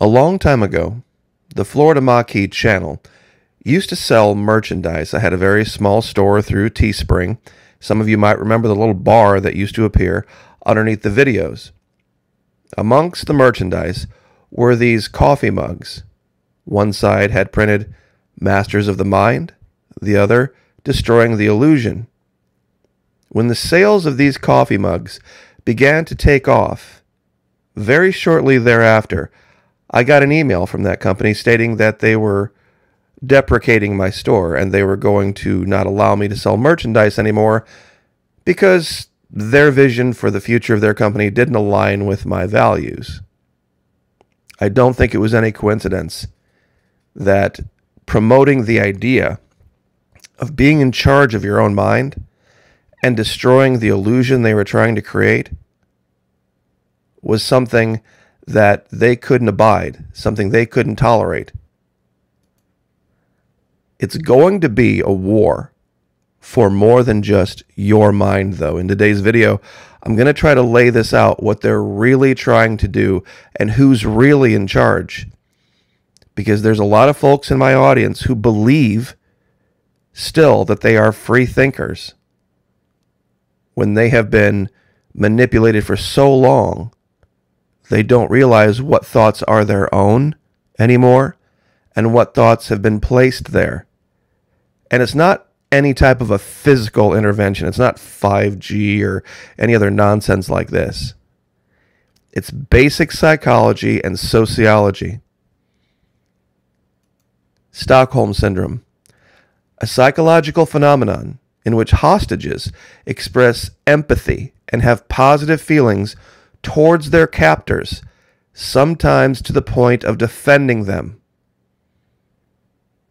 A long time ago, the Florida Maquis channel used to sell merchandise. I had a very small store through Teespring. Some of you might remember the little bar that used to appear underneath the videos. Amongst the merchandise were these coffee mugs. One side had printed Masters of the Mind, the other Destroying the Illusion. When the sales of these coffee mugs began to take off, very shortly thereafter, I got an email from that company stating that they were deprecating my store and they were going to not allow me to sell merchandise anymore because their vision for the future of their company didn't align with my values. I don't think it was any coincidence that promoting the idea of being in charge of your own mind and destroying the illusion they were trying to create was something that they couldn't abide, something they couldn't tolerate. It's going to be a war for more than just your mind, though. In today's video, I'm going to try to lay this out, what they're really trying to do and who's really in charge. Because there's a lot of folks in my audience who believe still that they are free thinkers when they have been manipulated for so long. They don't realize what thoughts are their own anymore and what thoughts have been placed there. And it's not any type of a physical intervention. It's not 5G or any other nonsense like this. It's basic psychology and sociology. Stockholm Syndrome, a psychological phenomenon in which hostages express empathy and have positive feelings towards their captors, sometimes to the point of defending them.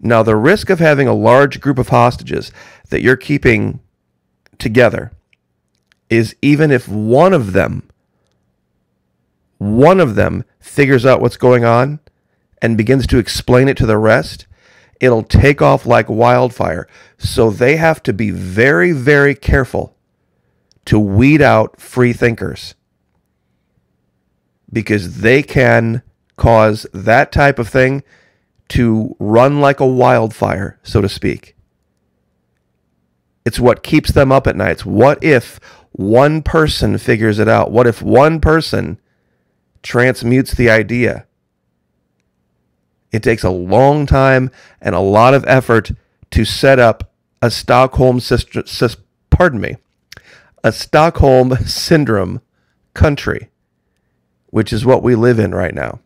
Now, the risk of having a large group of hostages that you're keeping together is even if one of them figures out what's going on and begins to explain it to the rest, it'll take off like wildfire. So they have to be very, very careful to weed out free thinkers, because they can cause that type of thing to run like a wildfire, so to speak. It's what keeps them up at nights. What if one person figures it out? What if one person transmutes the idea? It takes a long time and a lot of effort to set up a Stockholm Syndrome country, which is what we live in right now.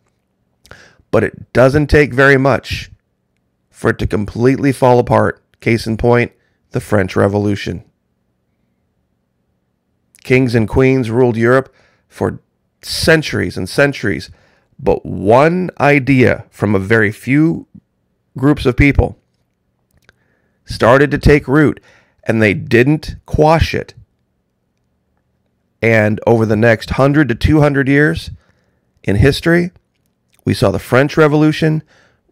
But it doesn't take very much for it to completely fall apart. Case in point, the French Revolution. Kings and queens ruled Europe for centuries and centuries, but one idea from a very few groups of people started to take root, and they didn't quash it. And over the next 100 to 200 years in history, we saw the French Revolution,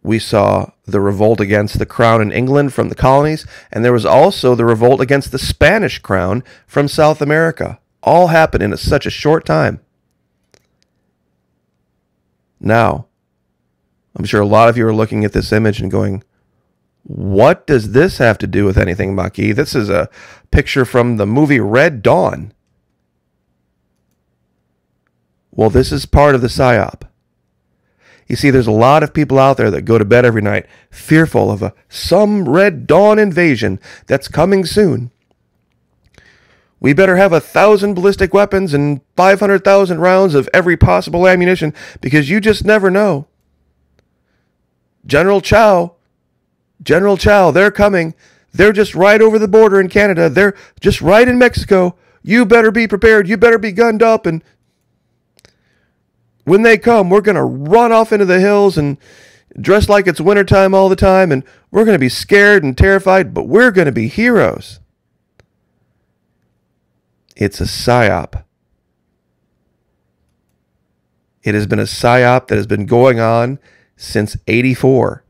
we saw the revolt against the crown in England from the colonies, and there was also the revolt against the Spanish crown from South America. All happened in such a short time. Now, I'm sure a lot of you are looking at this image and going, what does this have to do with anything, Maquis? This is a picture from the movie Red Dawn. Well, this is part of the PSYOP. You see, there's a lot of people out there that go to bed every night fearful of some Red Dawn invasion that's coming soon. We better have 1,000 ballistic weapons and 500,000 rounds of every possible ammunition because you just never know. General Chow, they're coming. They're just right over the border in Canada. They're just right in Mexico. You better be prepared. You better be gunned up. And when they come, we're going to run off into the hills and dress like it's wintertime all the time. And we're going to be scared and terrified, but we're going to be heroes. It's a PSYOP. It has been a PSYOP that has been going on since '84,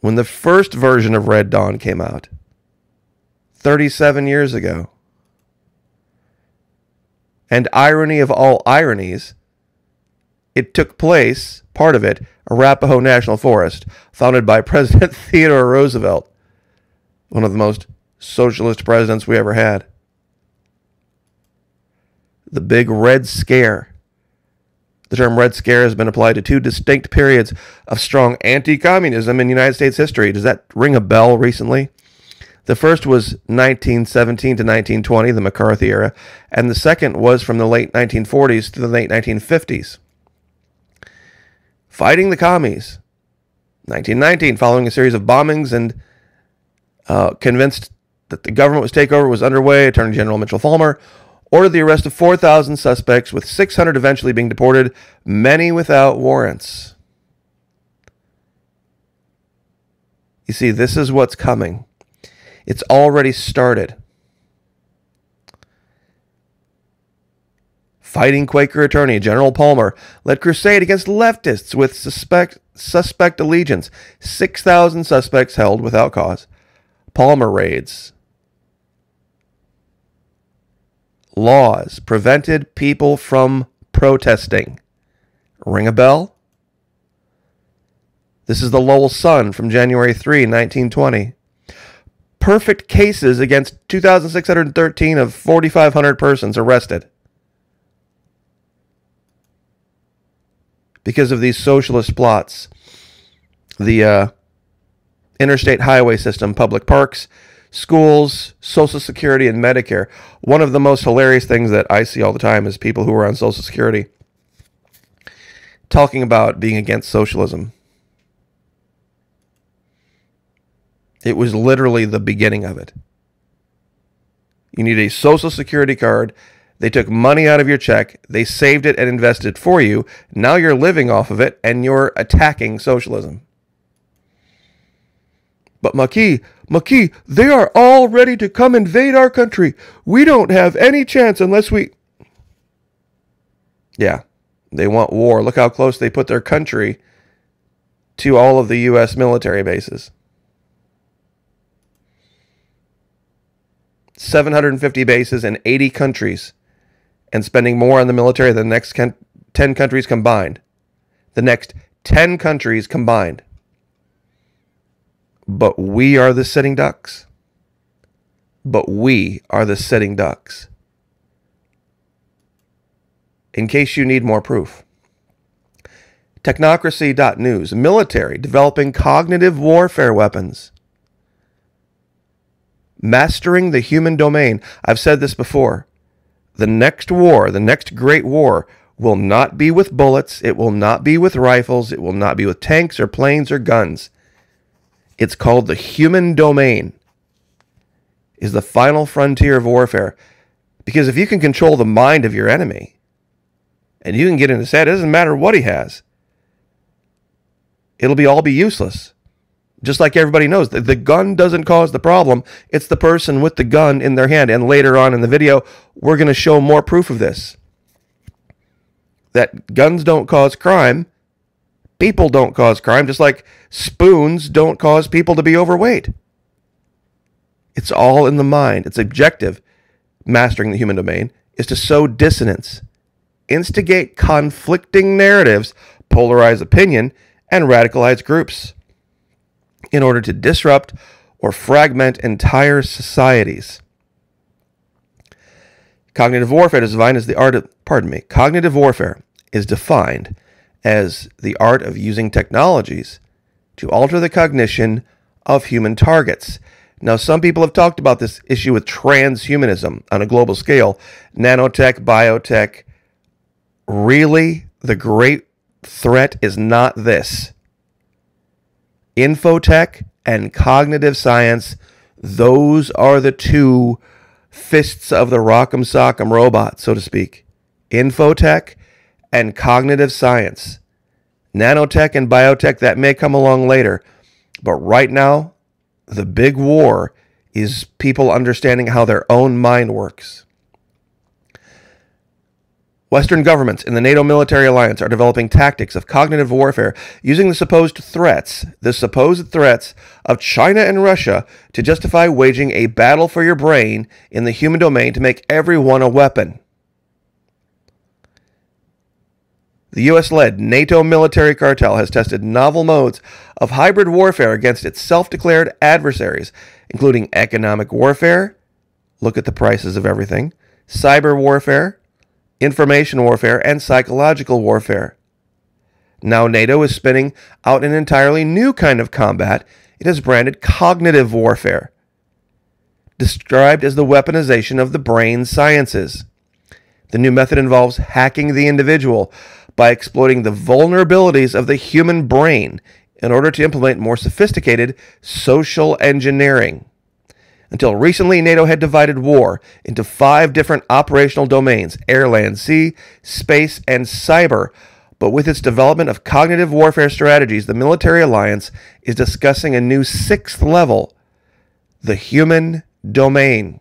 when the first version of Red Dawn came out, 37 years ago. And irony of all ironies, It took place, part of it, Arapaho National Forest, founded by President Theodore Roosevelt, one of the most socialist presidents we ever had. The Big Red Scare. The term Red Scare has been applied to two distinct periods of strong anti-communism in United States history. Does that ring a bell recently? The first was 1917 to 1920, the McCarthy era, and the second was from the late 1940s to the late 1950s. Fighting the commies. 1919, following a series of bombings and convinced that the government takeover was underway, Attorney General Mitchell Fulmer ordered the arrest of 4,000 suspects, with 600 eventually being deported, many without warrants. You see, this is what's coming. It's already started. Fighting Quaker attorney General Palmer led crusade against leftists with suspect allegiance. 6,000 suspects held without cause. Palmer raids. Laws prevented people from protesting. Ring a bell? This is the Lowell Sun from January 3, 1920. Perfect cases against 2,613 of 4,500 persons arrested because of these socialist plots. The interstate highway system, public parks, schools, Social Security, and Medicare. One of the most hilarious things that I see all the time is people who are on Social Security talking about being against socialism. It was literally the beginning of it. You need a Social Security card. They took money out of your check. They saved it and invested for you. Now you're living off of it, and you're attacking socialism. But Maquis, they are all ready to come invade our country. We don't have any chance unless we... Yeah, they want war. Look how close they put their country to all of the U.S. military bases. 750 bases in 80 countries, and spending more on the military than the next 10 countries combined. The next 10 countries combined. But we are the sitting ducks. But we are the sitting ducks. In case you need more proof. Technocracy.news. Military developing cognitive warfare weapons. Mastering the human domain. I've said this before. The next war, the next great war, will not be with bullets. It will not be with rifles. It will not be with tanks or planes or guns. It's called the human domain. Is the final frontier of warfare. Because if you can control the mind of your enemy, and you can get in his head, it doesn't matter what he has. It'll all be useless. Just like everybody knows, the gun doesn't cause the problem. It's the person with the gun in their hand. And later on in the video, we're going to show more proof of this. That guns don't cause crime. People don't cause crime, just like spoons don't cause people to be overweight. It's all in the mind. Its objective, mastering the human domain, is to sow dissonance, instigate conflicting narratives, polarize opinion, and radicalize groups in order to disrupt or fragment entire societies. Cognitive warfare is defined as the art of, Cognitive warfare is defined as the art of using technologies to alter the cognition of human targets. Now, some people have talked about this issue with transhumanism on a global scale, nanotech, biotech. Really, the great threat is not this. Infotech and cognitive science, those are the two fists of the rock'em sock'em robot, so to speak. Infotech and cognitive science. Nanotech and biotech, that may come along later. But right now, the big war is people understanding how their own mind works. Western governments in the NATO military alliance are developing tactics of cognitive warfare using the supposed threats of China and Russia to justify waging a battle for your brain in the human domain to make everyone a weapon. The U.S.-led NATO military cartel has tested novel modes of hybrid warfare against its self-declared adversaries, including economic warfare, look at the prices of everything, cyber warfare, information warfare, and psychological warfare. Now NATO is spinning out an entirely new kind of combat it has branded cognitive warfare, described as the weaponization of the brain sciences. The new method involves hacking the individual by exploiting the vulnerabilities of the human brain in order to implement more sophisticated social engineering. Until recently, NATO had divided war into 5 different operational domains: air, land, sea, space, and cyber. But with its development of cognitive warfare strategies, the military alliance is discussing a new 6th level, the human domain.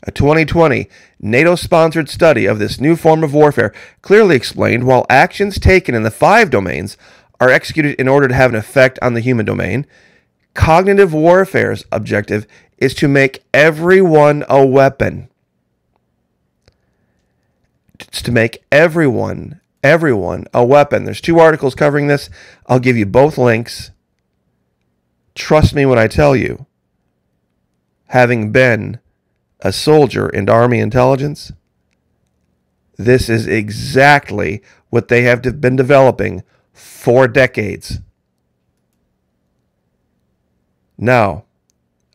A 2020 NATO-sponsored study of this new form of warfare clearly explained while actions taken in the 5 domains are executed in order to have an effect on the human domain, cognitive warfare's objective is to make everyone a weapon. It's to make everyone a weapon. There's 2 articles covering this. I'll give you both links. Trust me when I tell you, having been a soldier in Army intelligence, this is exactly what they have been developing for decades. Now,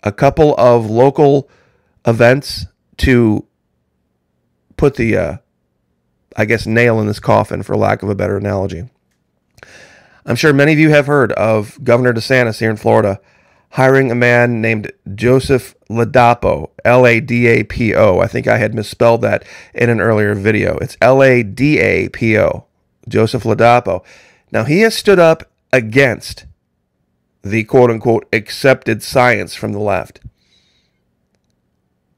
a couple of local events to put the, nail in this coffin, for lack of a better analogy. I'm sure many of you have heard of Governor DeSantis here in Florida hiring a man named Joseph Ladapo, L-A-D-A-P-O. I think I had misspelled that in an earlier video. It's L-A-D-A-P-O, Joseph Ladapo. Now, he has stood up against the quote-unquote accepted science from the left.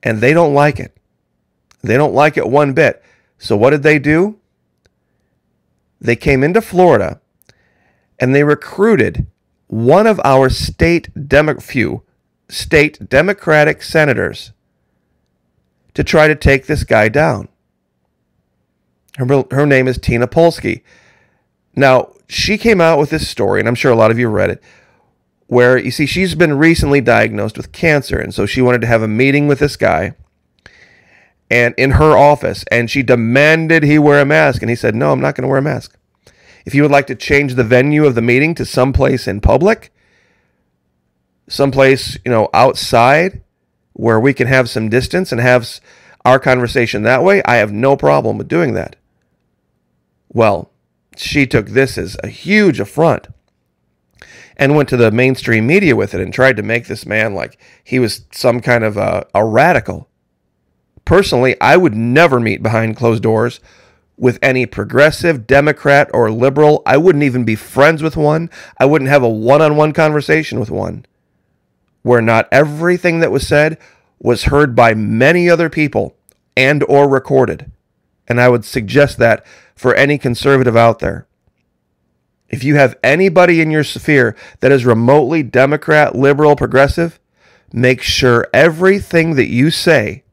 And they don't like it. They don't like it one bit. So what did they do? They came into Florida and they recruited one of our state Democratic senators to try to take this guy down. Her name is Tina Polsky. Now, she came out with this story, and I'm sure a lot of you read it, where, you see, she's been recently diagnosed with cancer, and so she wanted to have a meeting with this guy and in her office, and she demanded he wear a mask, and he said, no, I'm not going to wear a mask. If you would like to change the venue of the meeting to someplace in public, someplace, outside where we can have some distance and have our conversation that way, I have no problem with doing that. Well, she took this as a huge affront and went to the mainstream media with it and tried to make this man like he was some kind of a radical. Personally, I would never meet behind closed doors with any progressive, Democrat, or liberal. I wouldn't even be friends with one. I wouldn't have a one-on-one conversation with one where not everything that was said was heard by many other people and or recorded. And I would suggest that for any conservative out there. If you have anybody in your sphere that is remotely Democrat, liberal, progressive, make sure everything that you say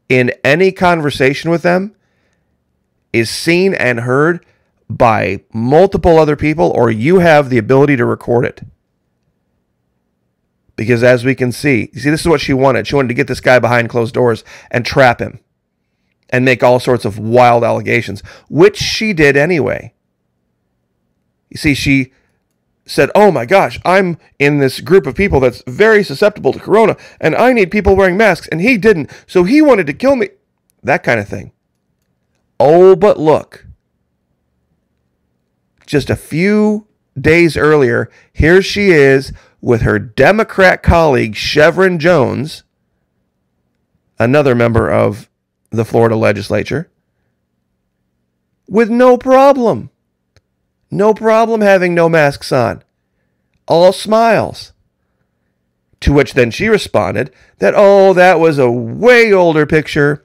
in any conversation with them is seen and heard by multiple other people, or you have the ability to record it. Because as we can see, this is what she wanted. She wanted to get this guy behind closed doors and trap him and make all sorts of wild allegations, which she did anyway. You see, she said, oh my gosh, I'm in this group of people that's very susceptible to corona, and I need people wearing masks, and he didn't, so he wanted to kill me. That kind of thing. Oh, but look. Just a few days earlier, here she is with her Democrat colleague, Chevron Jones, another member of the Florida legislature, with no problem. No problem having no masks on. All smiles. To which then she responded that, oh, that was a way older picture.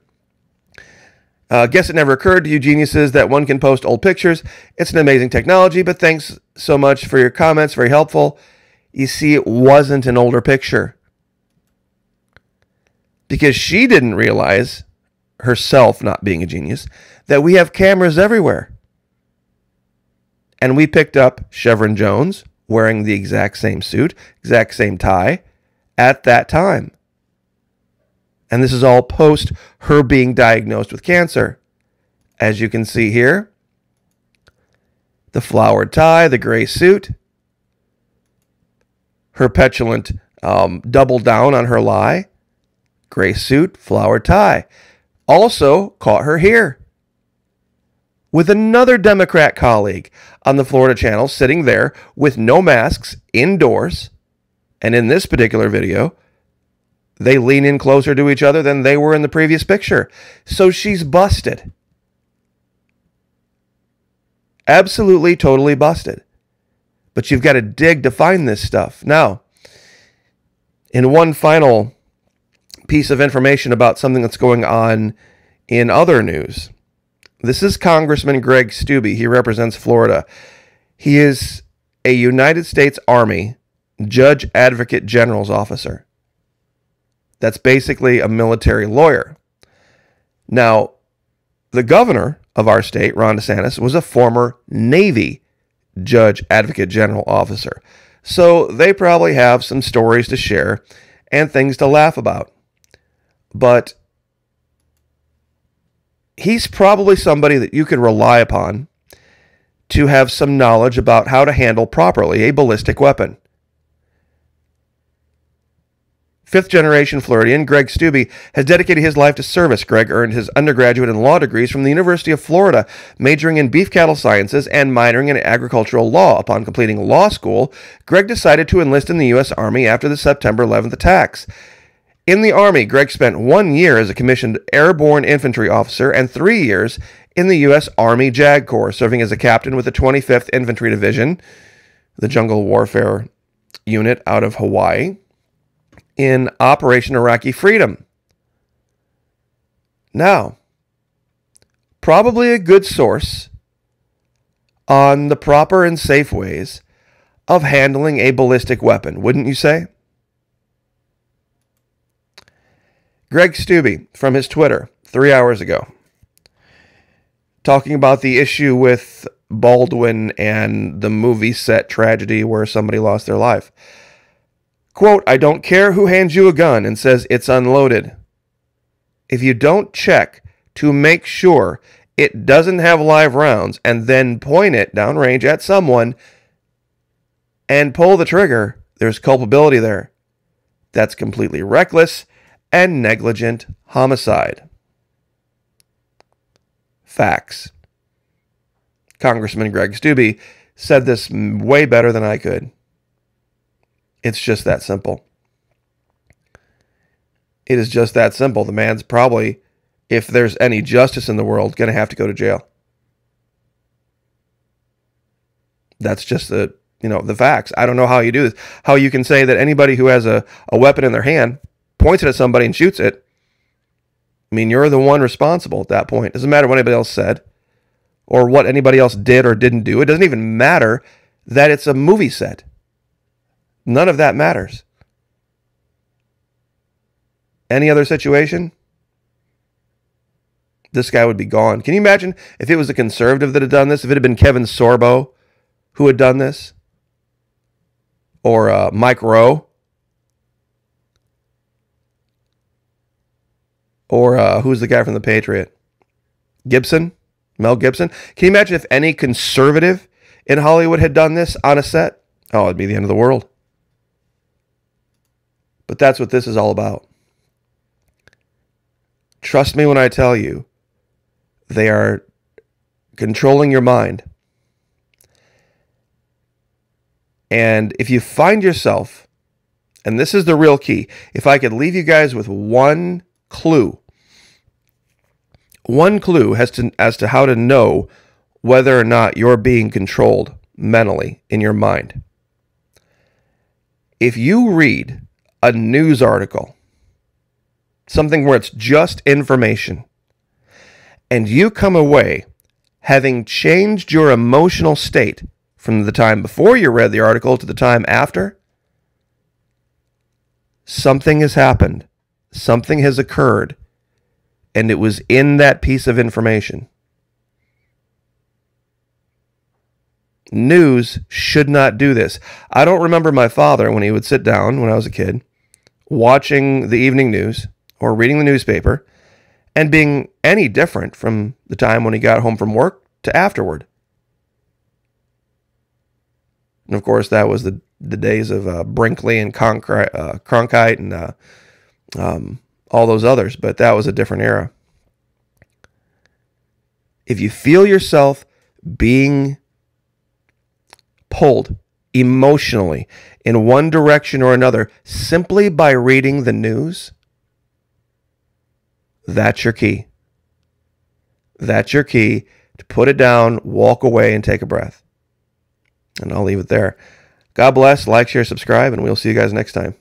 Guess it never occurred to you geniuses that one can post old pictures. It's an amazing technology, but thanks so much for your comments. Very helpful. You see, it wasn't an older picture. Because she didn't realize, herself not being a genius, that we have cameras everywhere. And we picked up Chevron Jones wearing the exact same suit, exact same tie at that time. And this is all post her being diagnosed with cancer. As you can see here, the flowered tie, the gray suit, her petulant double down on her lie, gray suit, flowered tie. Also caught her here with another Democrat colleague on the Florida channel sitting there with no masks indoors. And in this particular video, they lean in closer to each other than they were in the previous picture. So she's busted. Absolutely, totally busted. But you've got to dig to find this stuff. Now, in one final piece of information about something that's going on in other news, this is Congressman Greg Steube. He represents Florida. He is a United States Army Judge Advocate General's officer. That's basically a military lawyer. Now, the governor of our state, Ron DeSantis, was a former Navy Judge Advocate General officer. So they probably have some stories to share and things to laugh about. But he's probably somebody that you can rely upon to have some knowledge about how to handle properly a ballistic weapon. Fifth-generation Floridian Greg Steube has dedicated his life to service. Greg earned his undergraduate and law degrees from the University of Florida, majoring in beef cattle sciences and minoring in agricultural law. Upon completing law school, Greg decided to enlist in the U.S. Army after the September 11th attacks. In the Army, Greg spent 1 year as a commissioned airborne infantry officer and 3 years in the U.S. Army JAG Corps, serving as a captain with the 25th Infantry Division, the Jungle Warfare Unit out of Hawaii, in Operation Iraqi Freedom. Now, probably a good source on the proper and safe ways of handling a ballistic weapon, wouldn't you say? Greg Steube, from his Twitter 3 hours ago, talking about the issue with Baldwin and the movie set tragedy where somebody lost their life. Quote, "I don't care who hands you a gun and says it's unloaded. If you don't check to make sure it doesn't have live rounds and then point it downrange at someone and pull the trigger, there's culpability there. That's completely reckless and negligent homicide." Facts. Congressman Greg Steube said this way better than I could. It's just that simple. It is just that simple. The man's probably, if there's any justice in the world, going to have to go to jail. That's just the facts. I don't know how you do this. How you can say that anybody who has a weapon in their hand, points it at somebody and shoots it. I mean, you're the one responsible at that point. It doesn't matter what anybody else said or what anybody else did or didn't do. It doesn't even matter that it's a movie set. None of that matters. Any other situation, this guy would be gone. Can you imagine if it was a conservative that had done this? If it had been Kevin Sorbo who had done this? Or Mike Rowe? Or who's the guy from The Patriot? Gibson? Mel Gibson? Can you imagine if any conservative in Hollywood had done this on a set? Oh, it'd be the end of the world. But that's what this is all about. Trust me when I tell you, they are controlling your mind. And if you find yourself, and this is the real key, if I could leave you guys with one clue as to how to know whether or not you're being controlled mentally in your mind. If you read a news article, something where it's just information, and you come away having changed your emotional state from the time before you read the article to the time after, something has happened. Something has occurred and it was in that piece of information. News should not do this. I don't remember my father, when he would sit down when I was a kid, watching the evening news or reading the newspaper and being any different from the time when he got home from work to afterward. And of course, that was the days of Brinkley and Cronkite and all those others, but that was a different era. If you feel yourself being pulled emotionally in one direction or another simply by reading the news, that's your key. That's your key to put it down, walk away, and take a breath. And I'll leave it there. God bless, like, share, subscribe, and we'll see you guys next time.